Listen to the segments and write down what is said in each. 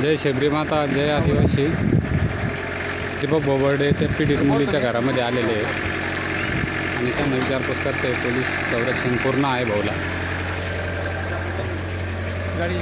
जय शबरी माता, जय आदिवासी. दीपक बोबर्डे ते पीडित मुलीच्या घरामध्ये आलेले आहेत आणि त्यांना विचारपूस करते. पोलीस संरक्षण पूर्ण आहे भाऊला. गाडी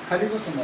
खाली बसून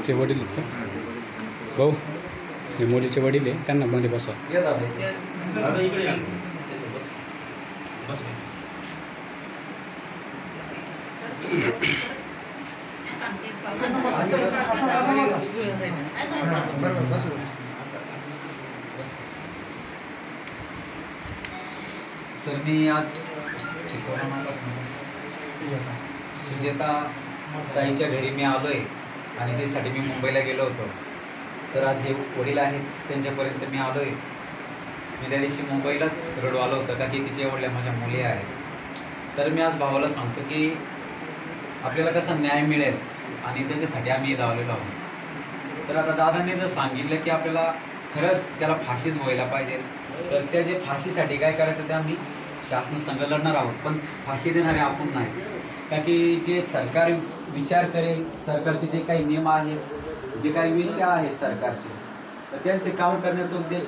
ते वडील आहेत का भाऊ? हे मुलीचे वडील आहे, त्यांना मध्ये बसवा. तर मी आज सुजेता ताईच्या घरी मी आलो आहे आणि त्यासाठी मी मुंबईला गेलो होतो. तर आज हे वडील आहेत त्यांच्यापर्यंत मी आलो आहे. मी त्या दिवशी मुंबईलाच रडू आलो होतं का की तिच्या वडल्या माझ्या मुली आहेत. तर मी आज भावाला सांगतो की आपल्याला कसा न्याय मिळेल आणि त्याच्यासाठी आम्ही लावलेलो आहोत. तर आता दादांनी जर सांगितलं की आपल्याला खरंच त्याला फाशीच व्हायला पाहिजे, तर त्या जे फाशीसाठी काय करायचं ते आम्ही शासन संघ लढणार आहोत. पण फाशी देणारे आपण नाही, का की जे सरकार विचार करेल, सरकारचे जे काही नियम आहेत, जे काही विषय आहे सरकारचे, तर त्यांचे काम करण्याचा उद्देश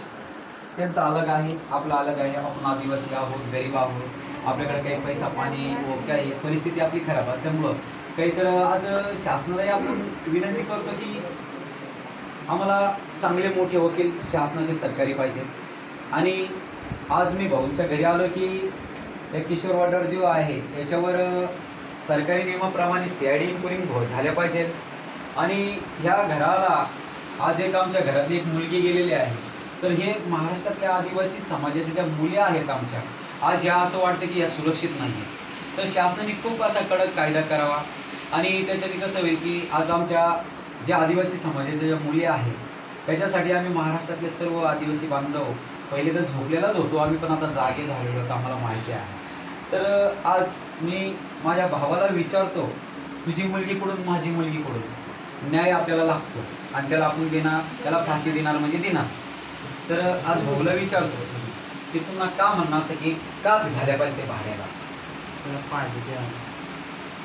त्यांचा अलग आहे, आपला अलग आहे. आपण आदिवासी आहोत, गरीब आहोत, आपल्याकडे काही पैसा पाणी व काही परिस्थिती आपली खराब असल्यामुळं काही तर आज शासनालाही आपण विनंती करतो की आम्हाला चांगले मोठे वकील शासनाचे सरकारी पाहिजे. आणि आज मी भाऊंच्या घरी आलो की या किशोर वॉटर जो आहे याच्यावर सरकारी नियमाप्रमाणे CID इन्क्वायरी झाल्या पाहिजे. आणि ह्या घराला आज एक आमच्या घरातली एक मुलगी गेलेली आहे. तर हे महाराष्ट्रातल्या आदिवासी समाजाच्या ज्या मुली आहेत आमच्या, आज ह्या असं वाटतं की या सुरक्षित नाही आहे. तर शासनाने खूप असा कडक कायदा करावा आणि त्याच्याने कसं होईल की आज आमच्या ज्या आदिवासी समाजाच्या ज्या मुली आहेत त्याच्यासाठी आम्ही महाराष्ट्रातले सर्व आदिवासी बांधव पहिले तर झोपलेलाच होतो आम्ही, पण आता जागे झालेलो होतो, आम्हाला माहिती आहे. तर आज मी माझ्या भावाला विचारतो, तुझी मुलगी कुठून, माझी मुलगी कुठून? न्याय आपल्याला लागतो आणि त्याला आपण देणार, त्याला फाशी देणार म्हणजे देणार. तर आज भाऊला विचारतो की तुम्हाला का म्हणणं असं की का झाल्या पाहिजे ते भाड्याला, त्याला फाशी द्या.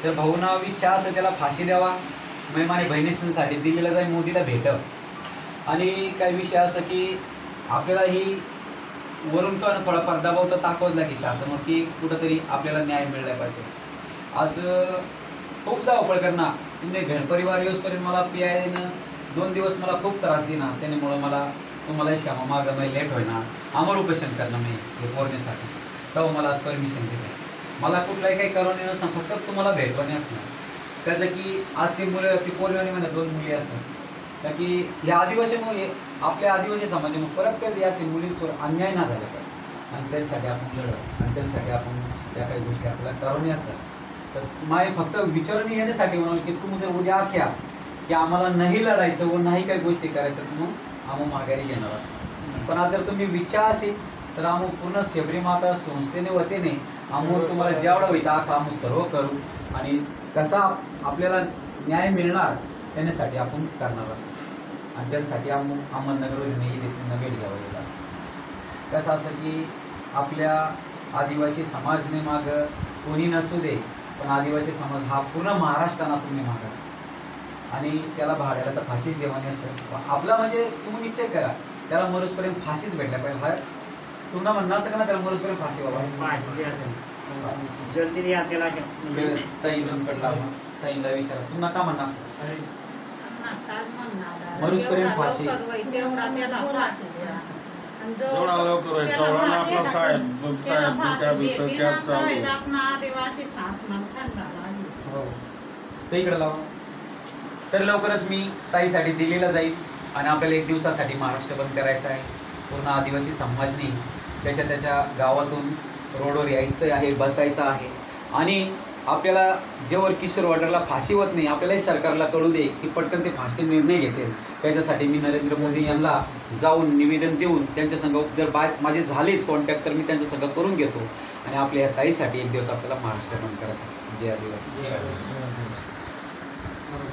तर भाऊना इच्छा असं त्याला फाशी द्यावा, मग माझ्या बहिणीसाठी दिल्लीला जाईल, मोदीला भेटव. आणि काही विषय असं की आपल्याला ही वरून का थोडा दबाव तर दाखवला की शासन की कुठंतरी आपल्याला न्याय मिळाला पाहिजे. आज खूप धावपळ करणार, तुम्ही घर परिवार येऊसपर्यंत मला PIनं 2 दिवस मला खूप त्रास देणार, त्यामुळं मला तुम्हाला क्षमा मागं मी लेट होईना, आमर उपोषण करणं मी हे पोरण्यासाठी. तेव्हा मला आज परमिशन दिलं. मला कुठलाही काही करून नसणार, फक्त तुम्हाला भेटवणे असणार. त्याचं की आज ती मुलं ती पोरणी म्हणजे 2 मुली असतात, का की ह्या आदिवासीमुळे आपल्या आदिवासी समाजामुळे परत कधी असे मुलींवर अन्याय ना झाला पाहिजे आणि त्यांच्यासाठी आपण लढत आणि त्यांच्यासाठी आपण त्या काही गोष्टी आपल्याला करून असतात. तर माझे फक्त विचारून येण्यासाठी म्हणाल की तुम्ही जर उद्या आख्या की आम्हाला नाही लढायचं व नाही काही गोष्टी करायचं तर मग आम्ही माघारी घेणार असतो. पण आज जर तुम्ही विचार असेल तर आम्ही पूर्ण शबरी माता संस्थेने वतीने आम्ही तुम्हाला जेवढा होईल आम्ही सर्व करू आणि कसा आपल्याला न्याय मिळणार त्यासाठी आपण करणार असतो. आणि त्यासाठी अहमदनगरवरून भेट घ्यावं येत असतं. कसं असं की आपल्या आदिवासी समाजने माग कोणी नसू दे पण आदिवासी समाज हा पूर्ण महाराष्ट्रातून माग असतो आणि त्याला भाड्याला तर फाशीच देवानी असं आपला म्हणजे तुम्ही निश्चय करा त्याला मरुसपर्यंत फाशीच भेटल्या पाहिजे. हा तुम्हाला म्हणणं असं का ना त्याला मरुसपर्यंत फाशी बाबा ताईला विचारा तुम्हाला का म्हणणं असं मरुसपर्यंत फाशी जेवढा लवकर होईल तेवढा आपला साहेब ते इकडे लावा. तर लवकरच मी ताईसाठी दिल्लीला जाईल आणि आपल्याला 1 दिवसासाठी महाराष्ट्र बंद करायचा आहे. पूर्ण आदिवासी समाजने त्याच्या गावातून रोडवर यायचं आहे बसायचं आहे आणि आपल्याला जेव्हा किशोर वॉर्डरला फाशी होत नाही आपल्यालाही सरकारला कळू दे की पटकन ते फाशी निर्णय घेतील. त्याच्यासाठी मी नरेंद्र मोदी यांना जाऊन निवेदन देऊन त्यांच्या संघ जर माझे झालेच कॉन्टॅक्ट तर मी त्यांच्या संघ करून घेतो आणि आपल्या या ताईसाठी 1 दिवस आपल्याला महाराष्ट्र बंद करायचा. जय आदिवासी.